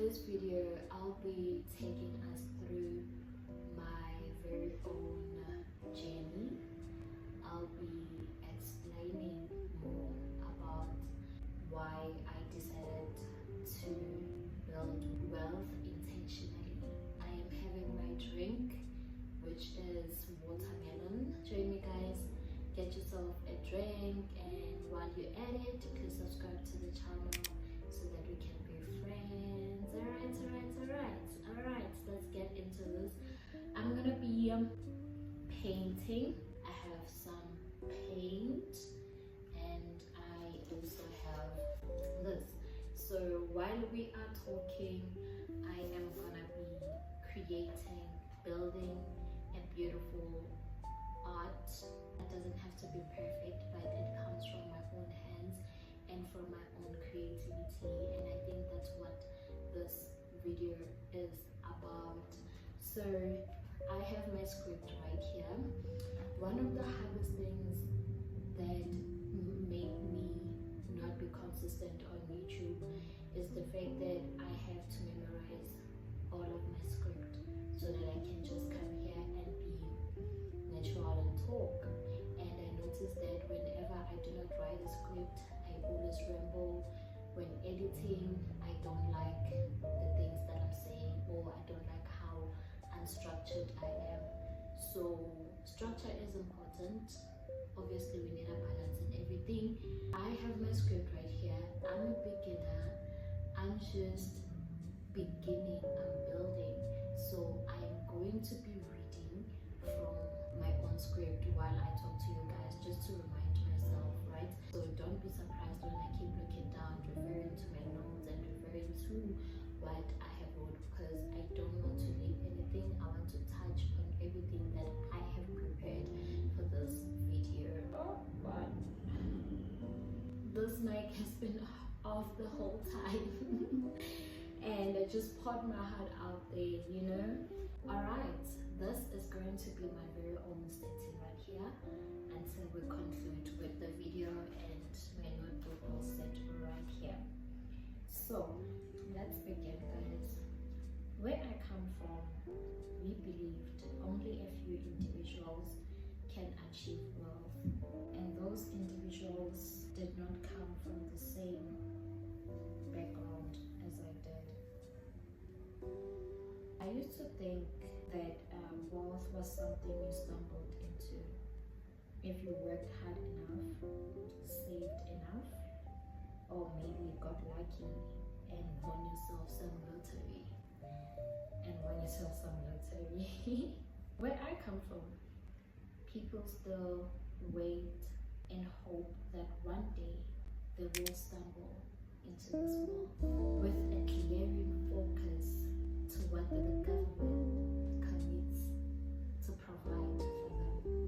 this video, I'll be taking us through my very own journey. I'll be explaining more about why I decided to build wealth intentionally. I am having my drink, which is watermelon. Join me, guys. Get yourself a drink, and while you're at it, please subscribe to the channel so that we can be friends. Alright, let's get into this. I'm gonna be painting. I have some paint and I also have this. So while we are talking, I am gonna be creating, building a beautiful art. It doesn't have to be perfect, but it comes from my own hands and from my own creativity, and I think that's what this video is about. So I have my script right here. One of the hardest things that made me not be consistent on YouTube is the fact that I have to memorize all of my script so that I can just come here and be natural and talk. And I noticed that whenever I do not write a script, I always ramble. When editing, I don't like the things that I'm saying, or I don't like how unstructured I am. So structure is important. Obviously we need a balance in everything. I have my script right here. I'm a beginner. I'm just beginning, I'm building. So I'm going to be reading from my own script while I talk to you guys, just to remind myself, right? So don't be surprised when I keep looking down, referring to my notes and referring to what I have wrote, because I don't want to leave anything. I want to touch on everything that I have prepared for this video. But this mic has been off the whole time and I just poured my heart out there, you know. Alright, this is going to be my very own setting right here until we conclude with the video, and my notebook will sit right here. So let's begin, guys. Where I come from, we believed only a few individuals can achieve wealth, and those individuals did not come from the same background as I did. I used to think that wealth was something you stumbled into if you worked hard enough, saved enough, or maybe got lucky and won yourself some lottery. Where I come from, people still wait and hope that one day they will stumble into this world with a clearing focus to what the government commits to provide for them.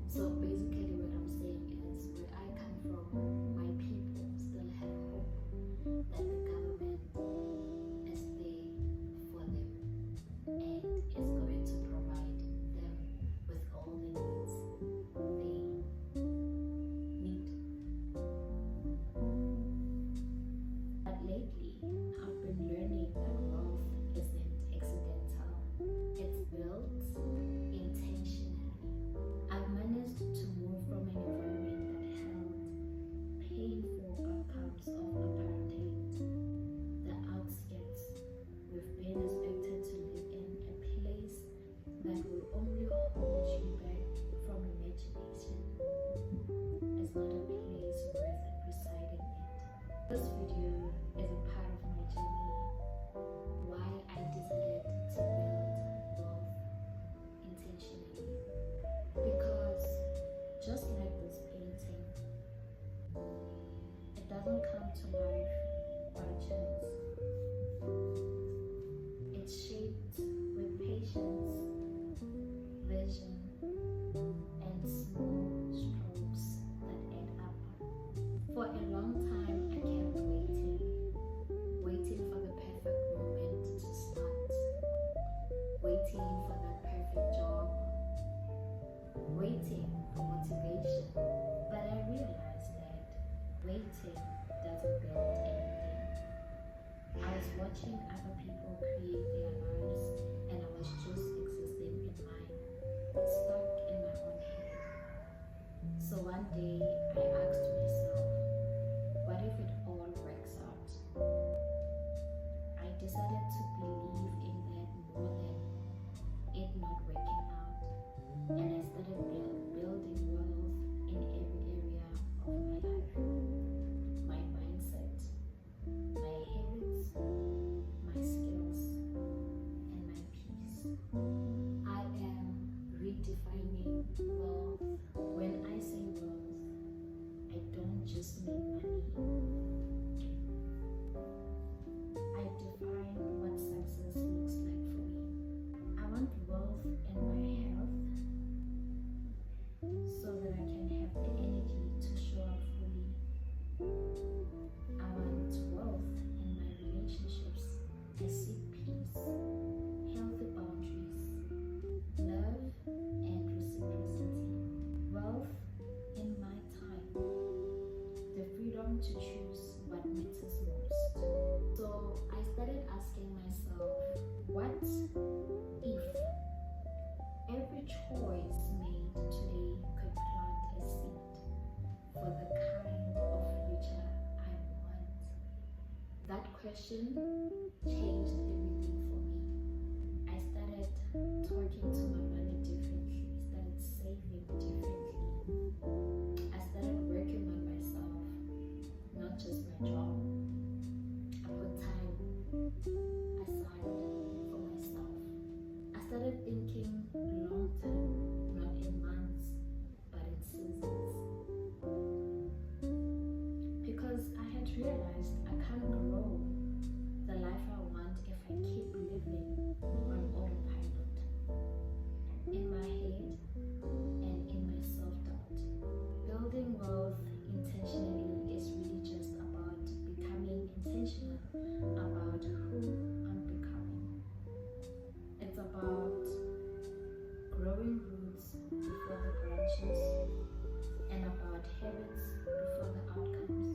So basically what I'm saying is, where I come from, my people still have hope that the government is there for them and is going to provide them with all the needs they need. But lately, I've been learning that wealth isn't accidental. It's built intentionally. I've managed to move from an environment that held painful outcomes of apartheid, the outskirts. We've been expected to live in a place that will only hold you back from imagination. It's not a place worth residing in. This video is a part of my journey, why I decided to build wealth intentionally. Because just like this painting, it doesn't come to life by chance. It's shaped with patience, vision, and small strokes that add up. For a long time, I kept waiting for the perfect moment to start, waiting for that perfect job, waiting for motivation. But I realized that waiting doesn't build anything. I was watching other people create their lives, and I was just existing in mine, stuck in my own head. So one day I asked myself, what if it all works out? I decided to believe in that more than it not working out, and I started building wealth in every area of my life. My mindset, my habits, my skills, and my peace. I am redefining wealth. When I say wealth, I don't just mean money. I define what success looks like for me. I want wealth in my health so that I can have the energy to show up fully. I want wealth in my relationships. I seek peace, healthy boundaries, love, and reciprocity. Wealth in my time, the freedom to choose what matters most. So I started asking myself, what if every choice made today could plant a seed for the kind of future I want? That question changed everything for me. I started talking to my money differently, started saving differently. I started working on myself, not just my job. I put time aside for myself. I started thinking long term, not in months, but in seasons. Because I had realized I can't grow the life I want if I keep living on autopilot. In my head and in my self-doubt. Building wealth intentionally is really just about becoming intentional about who I'm becoming. It's about growing roots before the branches, and about habits before the outcomes.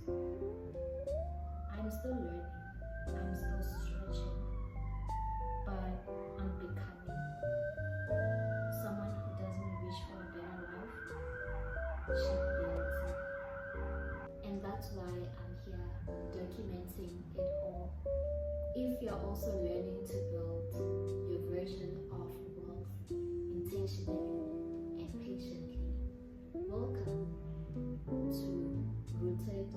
I'm still learning, I'm still stretching, but I'm becoming someone who doesn't wish for a better life, she builds it. And that's why I'm here documenting it all. If you're also learning to build your version of wealth intentionally and patiently, welcome to Rooted